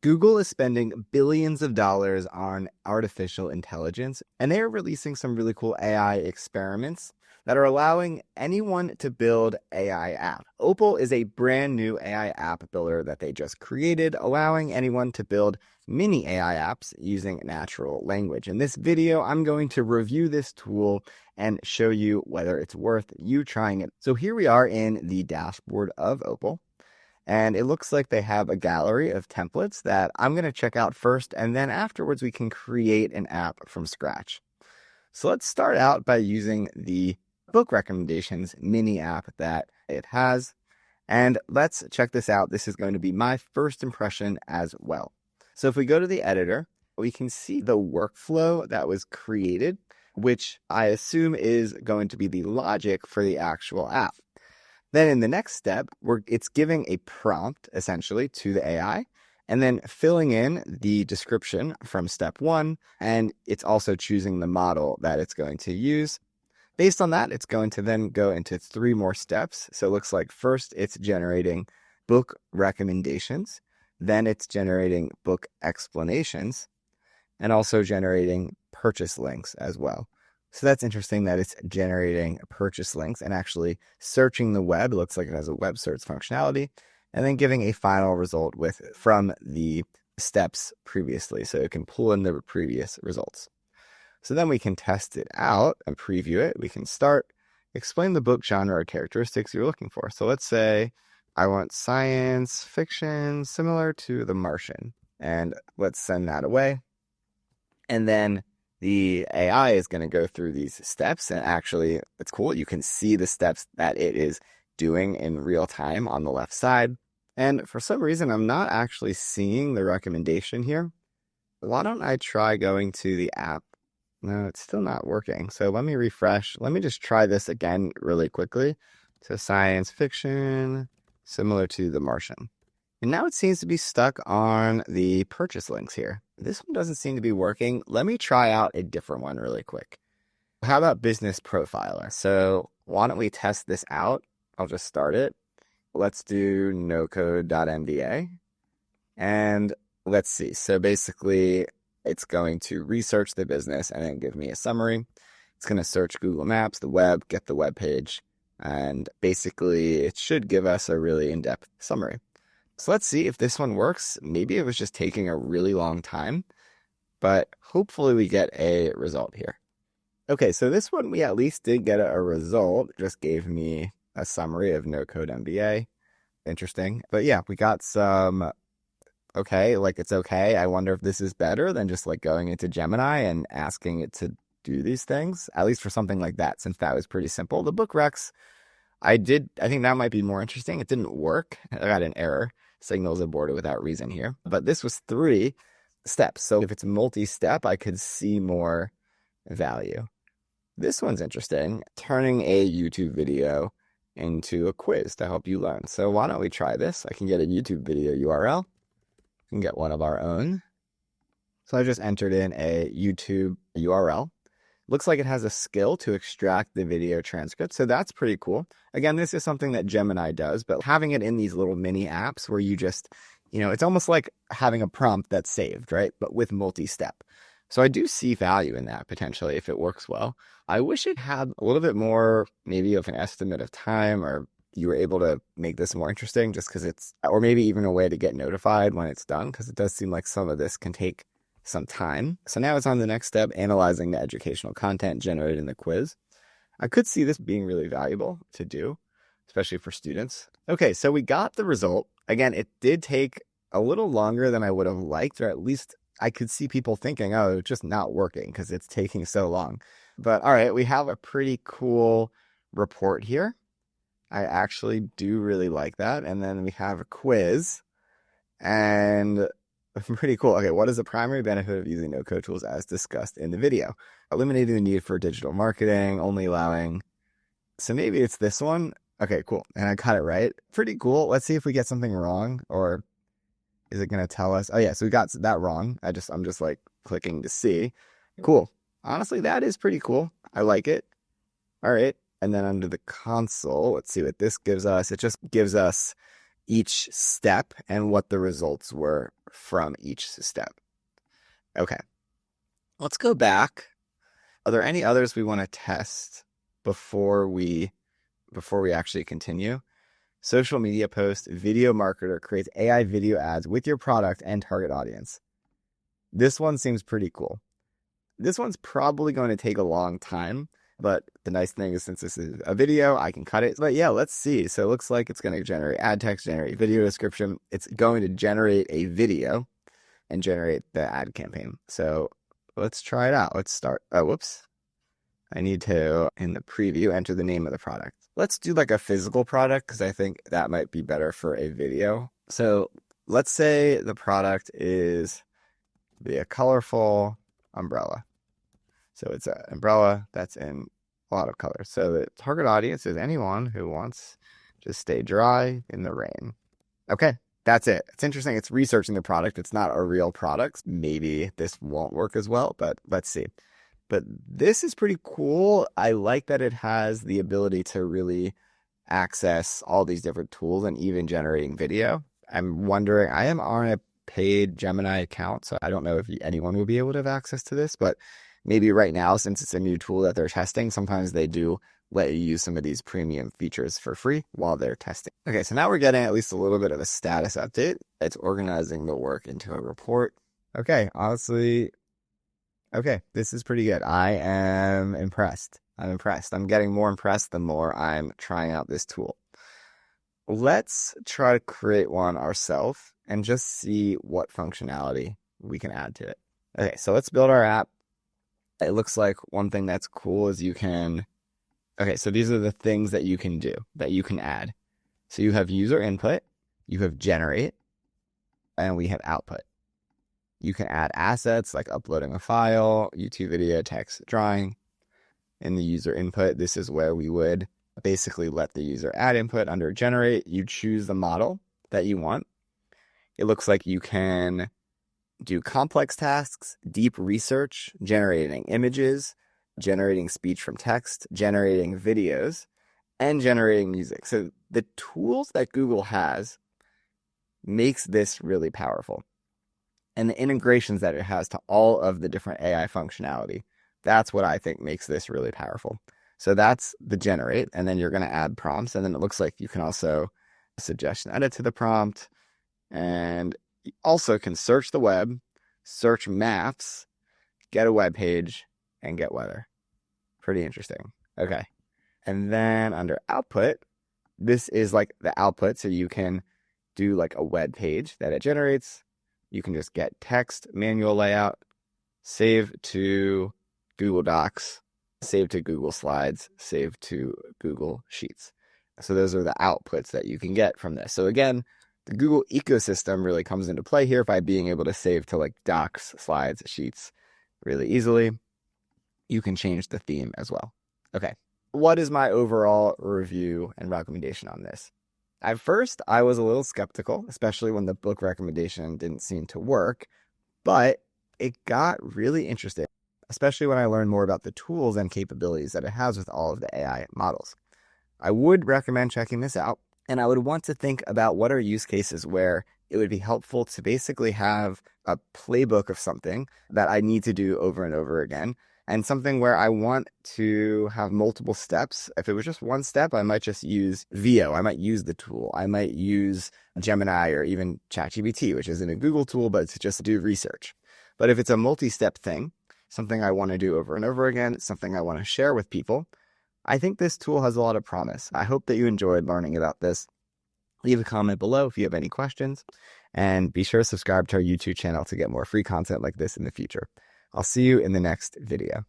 Google is spending billions of dollars on artificial intelligence, and they are releasing some really cool AI experiments that are allowing anyone to build AI apps. Opal is a brand new AI app builder that they just created, allowing anyone to build mini AI apps using natural language. In this video, I'm going to review this tool and show you whether it's worth you trying it. So here we are in the dashboard of Opal. And it looks like they have a gallery of templates that I'm going to check out first, and then afterwards we can create an app from scratch. So let's start out by using the book recommendations mini app that it has. And let's check this out. This is going to be my first impression as well. So if we go to the editor, we can see the workflow that was created, which I assume is going to be the logic for the actual app. Then in the next step, it's giving a prompt, essentially, to the AI, and then filling in the description from step 1, and it's also choosing the model that it's going to use. Based on that, it's going to then go into 3 more steps. So it looks like first it's generating book recommendations, then it's generating book explanations, and also generating purchase links as well. So that's interesting that it's generating purchase links and actually searching the web. It looks like it has a web search functionality, and then giving a final result from the steps previously. So it can pull in the previous results. So then we can test it out and preview it. We can explain the book genre or characteristics you're looking for. So let's say I want science fiction similar to The Martian, and let's send that away. And then the AI is going to go through these steps, and actually it's cool. You can see the steps that it is doing in real time on the left side. And for some reason, I'm not actually seeing the recommendation here. Why don't I try going to the app? No, it's still not working. So let me refresh. Let me just try this again really quickly. So science fiction, similar to The Martian. And now it seems to be stuck on the purchase links here. This one doesn't seem to be working. Let me try out a different one really quick. How about business profiler? So why don't we test this out? I'll just start it. Let's do nocode.mba. And let's see. So basically, it's going to research the business and then give me a summary. It's going to search Google Maps, the web, get the web page. And basically, it should give us a really in-depth summary. So let's see if this one works. Maybe it was just taking a really long time, but hopefully we get a result here. Okay, so this one we at least did get a result. It just gave me a summary of no code MBA. Interesting. But yeah, we got some, okay, like it's okay. I wonder if this is better than just like going into Gemini and asking it to do these things, at least for something like that, since that was pretty simple. The book recs, I think that might be more interesting. It didn't work. I got an error. Signals aborted without reason here. But this was 3 steps. So if it's multi-step, I could see more value. This one's interesting. Turning a YouTube video into a quiz to help you learn. So why don't we try this? I can get a YouTube video URL. I can get one of our own. So I just entered in a YouTube URL. Looks like it has a skill to extract the video transcript. So that's pretty cool. Again, this is something that Gemini does, but having it in these little mini apps where you just, it's almost like having a prompt that's saved, right? But with multi-step. So I do see value in that potentially if it works well. I wish it had a little bit more maybe of an estimate of time, or you were able to make this more interesting just because or maybe even a way to get notified when it's done, because it does seem like some of this can take some time. So now it's on the next step, analyzing the educational content generated in the quiz. I could see this being really valuable to do, especially for students. Okay, so we got the result. Again, it did take a little longer than I would have liked, or at least I could see people thinking, oh, it's just not working because it's taking so long. But all right, we have a pretty cool report here. I actually do really like that. And then we have a quiz, and pretty cool. Okay, what is the primary benefit of using no-code tools as discussed in the video? Eliminating the need for digital marketing, only allowing... So maybe it's this one. Okay, cool. And I got it right. Pretty cool. Let's see if we get something wrong, or is it going to tell us? Oh yeah, so we got that wrong. I'm just like clicking to see. Cool. Honestly, that is pretty cool. I like it. All right. And then under the console, let's see what this gives us. It just gives us each step and what the results were from each step. Okay, let's go back. Are there any others we want to test before we actually continue? Social media post, video marketer creates AI video ads with your product and target audience. This one seems pretty cool. This one's probably going to take a long time, but the nice thing is since this is a video, I can cut it. But yeah, let's see. So it looks like it's going to generate ad text, generate video description. It's going to generate a video and generate the ad campaign. So let's try it out. Let's start. Oh, whoops. I need to, in the preview, enter the name of the product. Let's do like a physical product because I think that might be better for a video. So let's say the product is a colorful umbrella. So it's an umbrella that's in a lot of colors. So the target audience is anyone who wants to stay dry in the rain. Okay, that's it. It's interesting. It's researching the product. It's not a real product. Maybe this won't work as well, but let's see. But this is pretty cool. I like that it has the ability to really access all these different tools and even generating video. I'm wondering, I am on a paid Gemini account, so I don't know if anyone will be able to have access to this, but maybe right now, since it's a new tool that they're testing, sometimes they do let you use some of these premium features for free while they're testing. Okay, so now we're getting at least a little bit of a status update. It's organizing the work into a report. Okay, honestly, okay, this is pretty good. I am impressed. I'm getting more impressed the more I'm trying out this tool. Let's try to create one ourselves and just see what functionality we can add to it. Okay, so let's build our app. It looks like one thing that's cool is you can, okay, so these are the things that you can do, that you can add. So you have user input, you have generate, and we have output. You can add assets like uploading a file, YouTube video, text, drawing. In the user input, this is where we would basically let the user add input. Under generate, you choose the model that you want. It looks like you can do complex tasks, deep research, generating images, generating speech from text, generating videos, and generating music. So the tools that Google has makes this really powerful. And the integrations that it has to all of the different AI functionality, that's what I think makes this really powerful. So that's the generate, and then you're going to add prompts, and then it looks like you can also suggest and edit to the prompt, and you also can search the web, search maps, get a web page, and get weather. Pretty interesting. Okay. And then under output, this is like the output, so you can do like a web page that it generates. You can just get text, manual layout, save to Google Docs, save to Google Slides, save to Google Sheets. So those are the outputs that you can get from this. So again, the Google ecosystem really comes into play here by being able to save to like Docs, Slides, Sheets really easily. You can change the theme as well. Okay, what is my overall review and recommendation on this? At first, I was a little skeptical, especially when the book recommendation didn't seem to work, but it got really interesting, especially when I learned more about the tools and capabilities that it has with all of the AI models. I would recommend checking this out, and I would want to think about what are use cases where it would be helpful to basically have a playbook of something that I need to do over and over again, and something where I want to have multiple steps. If it was just one step, I might just use VO. I might use the tool. I might use Gemini or even ChatGPT, which isn't a Google tool, but it's just to do research. But if it's a multi-step thing, something I want to do over and over again, something I want to share with people, I think this tool has a lot of promise. I hope that you enjoyed learning about this. Leave a comment below if you have any questions, and be sure to subscribe to our YouTube channel to get more free content like this in the future. I'll see you in the next video.